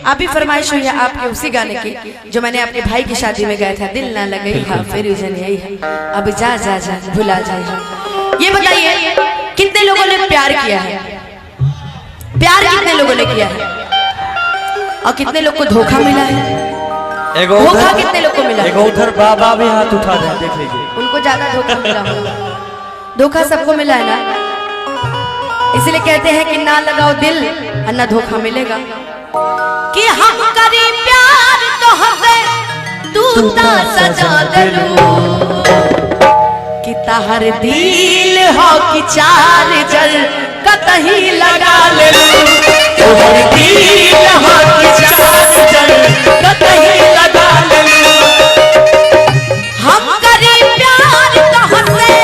अभी फरमाइश हुई है आपके उसी गाने की जो मैंने अपने भाई की शादी में गाया था, दिल ना लगे हाँ फिर उजन यही है, अब जा जा जा भुला जाए। ये बताइए कितने लोगों ने प्यार किया है, प्यार कितने लोगों ने किया है और कितने लोग को धोखा मिला है? धोखा कितने लोग को मिला? उधर बाबा भी हाथ उठा दे, देख लीजिए उनको ज्यादा धोखा मिला होगा। धोखा सबको मिला है ना, इसलिए कहते हैं कि ना लगाओ दिल और ना धोखा मिलेगा। कि हम करी प्यार तो हमें तू ता सजा दलू, कि ताहर दिल हो कि चार जल कतही लगा ले, ताहर दिल हो कि चार जल कतही लगा ले। हम करी प्यार तो हमें,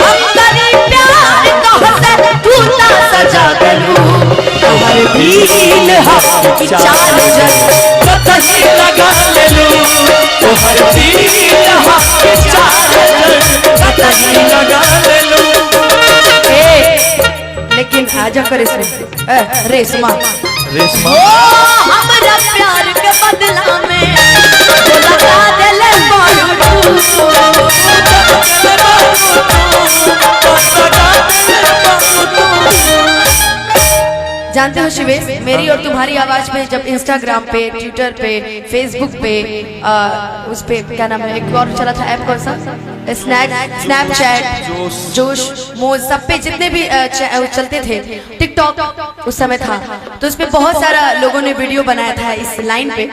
हम करी प्यार तो हमें तू ता सजा दलू, ताहर दिल हो कि चार जल कतही लगा ले, ताहर दिल हो कि चार जल कतही लगा ले। लेकिन आजा कर इसमें रेशमा रेशमा हमारा प्यार के बदला में लगा देले जानते हो शिवेश, मेरी और तुम्हारी आवाज में जब इंस्टाग्राम पे, ट्विटर पे, फेसबुक पे, उस पे क्या नाम है एक और चला था ऐप कौन सा, स्नैपचैट, जोश, मोज, सब पे जितने भी चलते थे, टिकटॉक उस समय था, तो उस पे बहुत सारा लोगों ने वीडियो बनाया था इस लाइन पे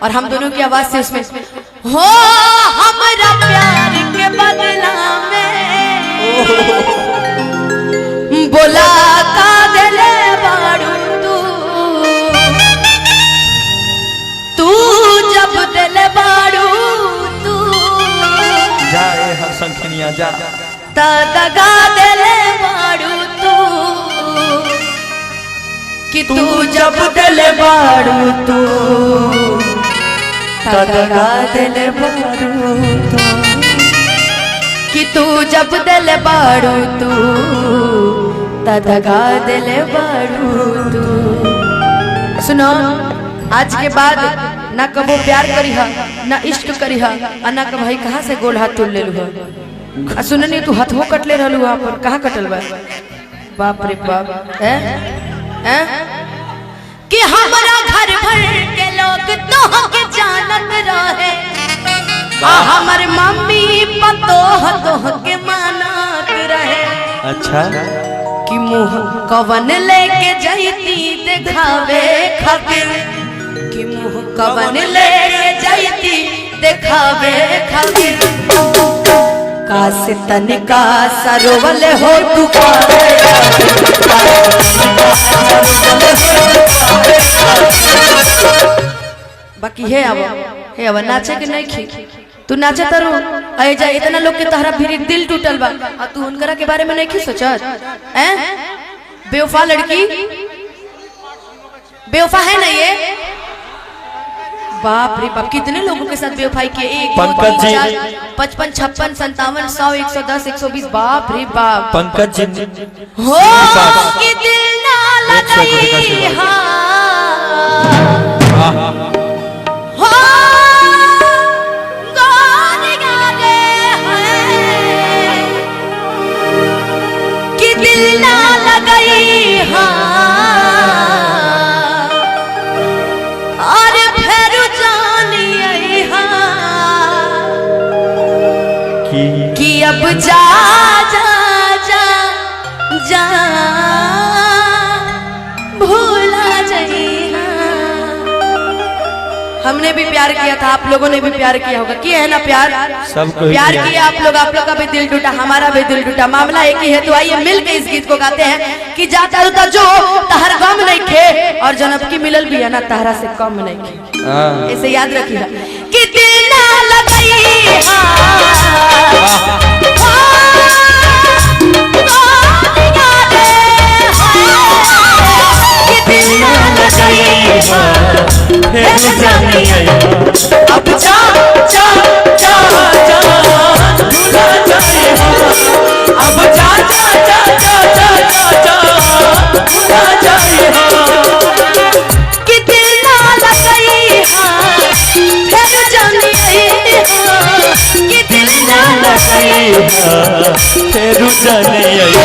और हम दोनों की आवाज से उसमें हो हमारा प्यार के बदला में बोला का दिले बाड़ू तू जब दिले बाड़ू तू जाए हर संखनिया जा दगा दिले बाड़ू तू, कि तू जब दिले बाड़ू तू दगा दिले बाड़ू तू, कि तू जब दिले बाड़ू तू दगा दिले बाड़ू तू। सुनो, आज के बाद ना कबो प्यार करी हा, ना इश्क करी हा, ना कब भाई कहाँ से गोल हाथ तोड़ ले लू हा। सुननी तू हथवो कटले रहलू वहाँ पर, कहाँ कटल बा? बाप रे बाप है कि हमारा घर भर के लोग तो के जानत रहे, हमारे मम्मी पतो के मानत रहे। अच्छा कि मुँह कवन लेके जाती दिखावे खातिर, कि मुँह कवन लेके जाती दिखावे खातिर, काश तनिका सरोवल हो तू बाकी है अब नाचे के नहीं खी तू नाचे तारू अय जा, इतना लोग के तहरा फिर दिल टूटल बा और तू उनकरा के बारे में नहीं सोचत हैं? बेवफा लड़की, बेवफा है ना ये? बाप रे बाप, कितने लोगों के साथ बेवफाई किए? 1 2 3 4 5 5 56 57 100 110 120, बाप रे बाप। पंकज जी हो कि दिल ना लगाई और फिर जानिए कि अब जा जा जा जा भूला जाइए। हमने भी प्यार किया था, आप लोगों ने भी प्यार किया होगा, किया है ना प्यार? सबको प्यार किया आप लोग का भी दिल टूटा, हमारा भी दिल टूटा, मामला एक ही है। तो आइए मिल के इस गीत को गाते हैं कि जाता रुता जो तहर गम नहीं खे और जनब की मिलल भी है ना तहरा से कम नहीं खे। ऐसे याद रखिएगा कि दिल ना लगाई अब जा जा जा जा भूला जाए, अब जा जा जा जा जा जा भूला जाए। रुचने